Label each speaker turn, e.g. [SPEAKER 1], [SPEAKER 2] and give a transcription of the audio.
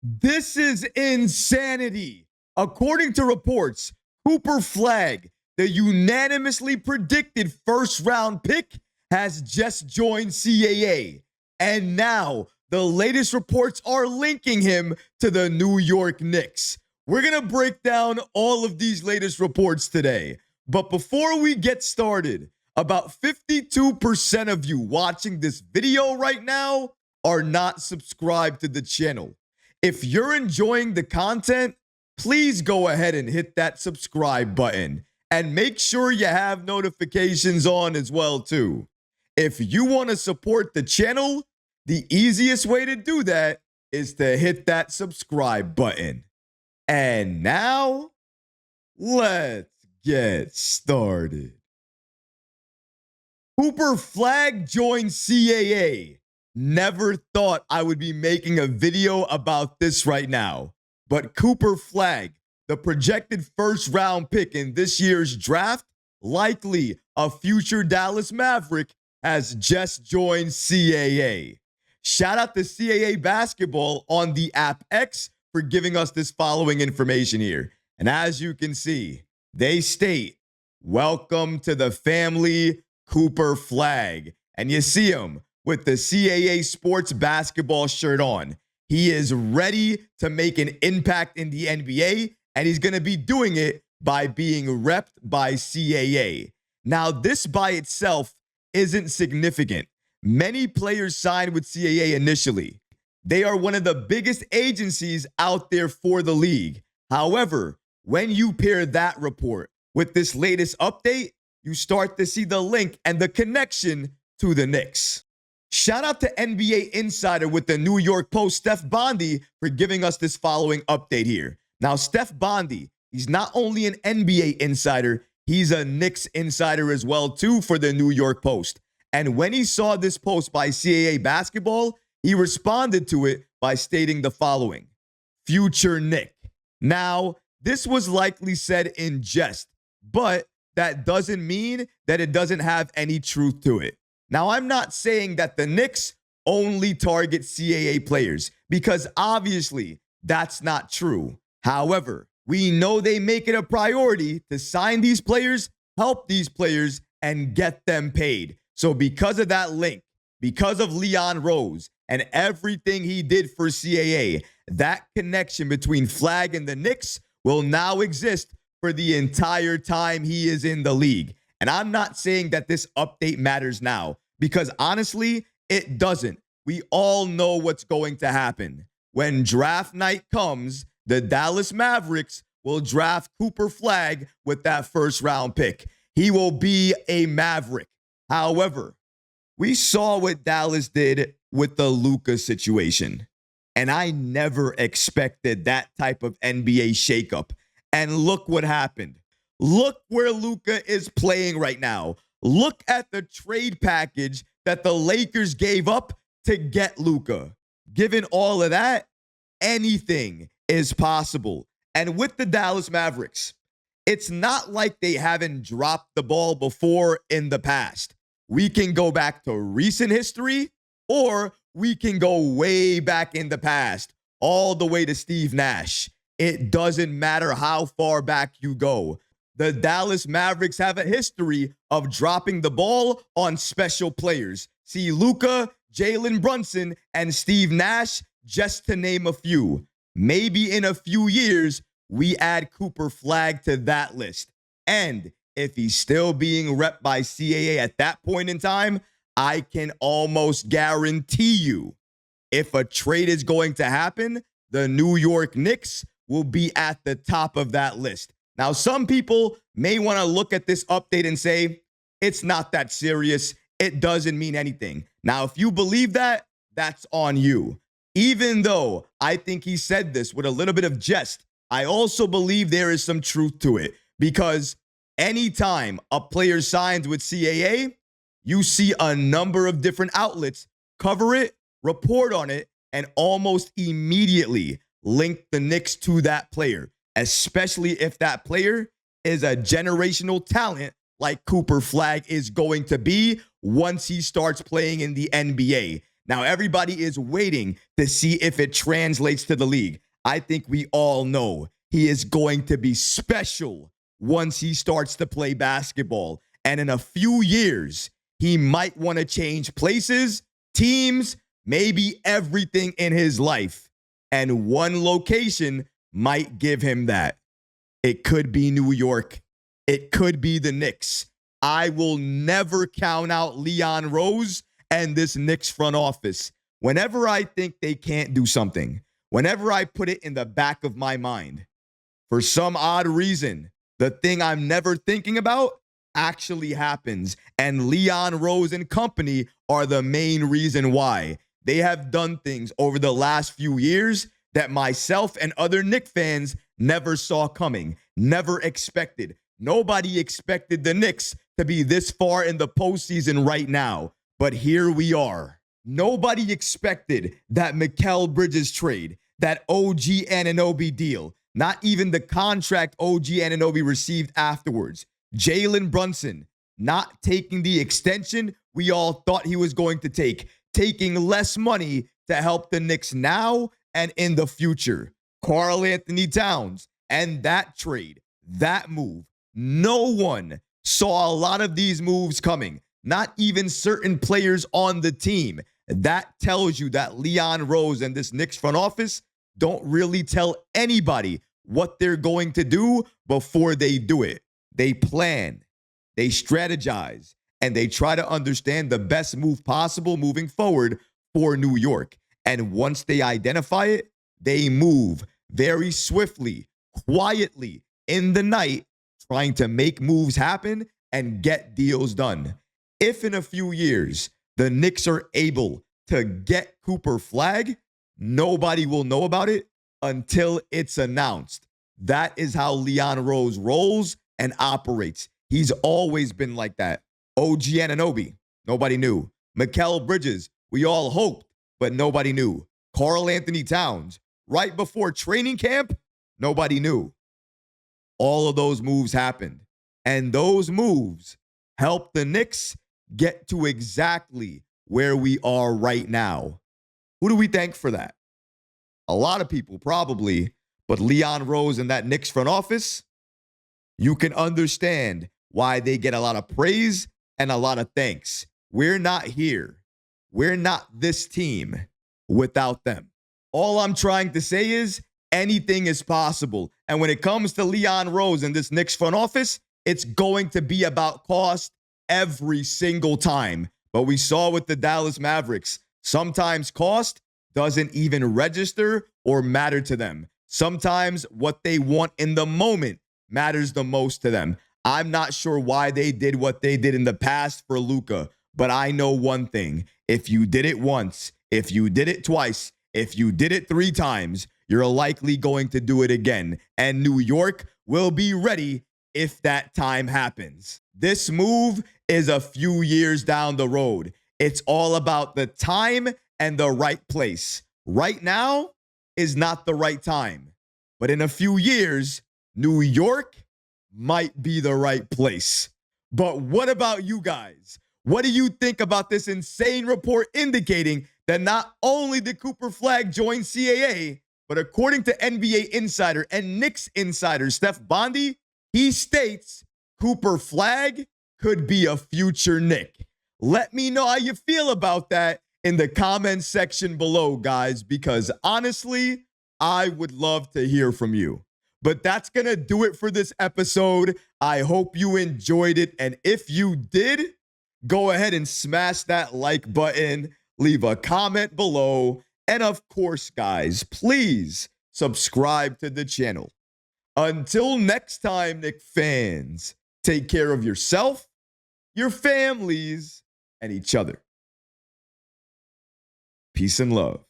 [SPEAKER 1] This is insanity. According to reports, Cooper Flagg, the unanimously predicted first-round pick, has just joined CAA. And now, the latest reports are linking him to the New York Knicks. We're going to break down all of these latest reports today. But before we get started, about 52% of you watching this video right now are not subscribed to the channel. If you're enjoying the content, please go ahead and hit that subscribe button and make sure you have notifications on as well too. If you want to support the channel, the easiest way to do that is to hit that subscribe button. And now, let's get started. Cooper Flagg joined CAA. Never thought I would be making a video about this right now. But Cooper Flagg, the projected first-round pick in this year's draft, likely a future Dallas Maverick, has just joined CAA. Shout out to CAA Basketball on the app X for giving us this following information here. And as you can see, they state, "Welcome to the family, Cooper Flagg." And you see him with the CAA Sports basketball shirt on. He is ready to make an impact in the NBA, and he's going to be doing it by being repped by CAA. Now, this by itself isn't significant. Many players signed with CAA initially. They are one of the biggest agencies out there for the league. However, when you pair that report with this latest update, you start to see the link and the connection to the Knicks. Shout out to NBA Insider with the New York Post, Steph Bondy, for giving us this following update here. Now, Steph Bondy, he's not only an NBA insider, he's a Knicks insider as well, too, for the New York Post. And when he saw this post by CAA Basketball, he responded to it by stating the following: "Future Knick." Now, this was likely said in jest, but that doesn't mean that it doesn't have any truth to it. Now, I'm not saying that the Knicks only target CAA players, because obviously that's not true. However, we know they make it a priority to sign these players, help these players, and get them paid. So because of that link, because of Leon Rose and everything he did for CAA, that connection between Flagg and the Knicks will now exist for the entire time he is in the league. And I'm not saying that this update matters now, because honestly, it doesn't. We all know what's going to happen. When draft night comes, the Dallas Mavericks will draft Cooper Flagg with that first-round pick. He will be a Maverick. However, we saw what Dallas did with the Luka situation, and I never expected that type of NBA shakeup. And look what happened. Look where Luka is playing right now. Look at the trade package that the Lakers gave up to get Luka. Given all of that, anything is possible. And with the Dallas Mavericks, it's not like they haven't dropped the ball before in the past. We can go back to recent history, or we can go way back in the past, all the way to Steve Nash. It doesn't matter how far back you go. The Dallas Mavericks have a history of dropping the ball on special players. See Luka, Jalen Brunson, and Steve Nash, just to name a few. Maybe in a few years, we add Cooper Flagg to that list. And if he's still being repped by CAA at that point in time, I can almost guarantee you, if a trade is going to happen, the New York Knicks will be at the top of that list. Now, some people may want to look at this update and say, it's not that serious. It doesn't mean anything. Now, if you believe that, that's on you. Even though I think he said this with a little bit of jest, I also believe there is some truth to it, because anytime a player signs with CAA, you see a number of different outlets cover it, report on it, and almost immediately link the Knicks to that player, especially if that player is a generational talent like Cooper Flagg is going to be once he starts playing in the NBA. Now, everybody is waiting to see if it translates to the league. I think we all know he is going to be special once he starts to play basketball. And in a few years, he might want to change places, teams, maybe everything in his life. And one location might give him that. It could be New York. It could be the Knicks. I will never count out Leon Rose and this Knicks front office. Whenever I think they can't do something, whenever I put it in the back of my mind, for some odd reason, the thing I'm never thinking about actually happens. And Leon Rose and company are the main reason why. They have done things over the last few years that myself and other Knicks fans never saw coming, never expected. Nobody expected the Knicks to be this far in the postseason right now. But here we are. Nobody expected that Mikal Bridges trade, that OG Anunoby deal, not even the contract OG Anunoby received afterwards. Jalen Brunson not taking the extension we all thought he was going to take, taking less money to help the Knicks now and in the future. Karl Anthony Towns and that trade, that move. No one saw a lot of these moves coming, not even certain players on the team. That tells you that Leon Rose and this Knicks front office don't really tell anybody what they're going to do before they do it. They plan, they strategize, and they try to understand the best move possible moving forward for New York. And once they identify it, they move very swiftly, quietly in the night, trying to make moves happen and get deals done. If in a few years the Knicks are able to get Cooper Flagg, nobody will know about it until it's announced. That is how Leon Rose rolls and operates. He's always been like that. OG Anunoby, nobody knew. Mikal Bridges, we all hoped, but nobody knew. Karl Anthony Towns, right before training camp, nobody knew. All of those moves happened. And those moves helped the Knicks get to exactly where we are right now. Who do we thank for that? A lot of people, probably, but Leon Rose and that Knicks front office, you can understand why they get a lot of praise and a lot of thanks. We're not here. We're not this team without them. All I'm trying to say is anything is possible. And when it comes to Leon Rose and this Knicks front office, it's going to be about cost every single time. But we saw with the Dallas Mavericks, sometimes cost doesn't even register or matter to them. Sometimes what they want in the moment matters the most to them. I'm not sure why they did what they did in the past for Luka, but I know one thing. If you did it once, if you did it twice, if you did it 3 times, you're likely going to do it again. And New York will be ready if that time happens. This move is a few years down the road. It's all about the time and the right place. Right now is not the right time. But in a few years, New York might be the right place. But what about you guys? What do you think about this insane report indicating that not only did Cooper Flagg join CAA, but according to NBA Insider and Knicks Insider Steph Bondy, he states Cooper Flagg could be a future Knick. Let me know how you feel about that in the comments section below, guys, because honestly, I would love to hear from you. But that's going to do it for this episode. I hope you enjoyed it. And if you did, go ahead and smash that like button, leave a comment below. And of course, guys, please subscribe to the channel. Until next time, Knicks fans, take care of yourself, your families, and each other. Peace and love.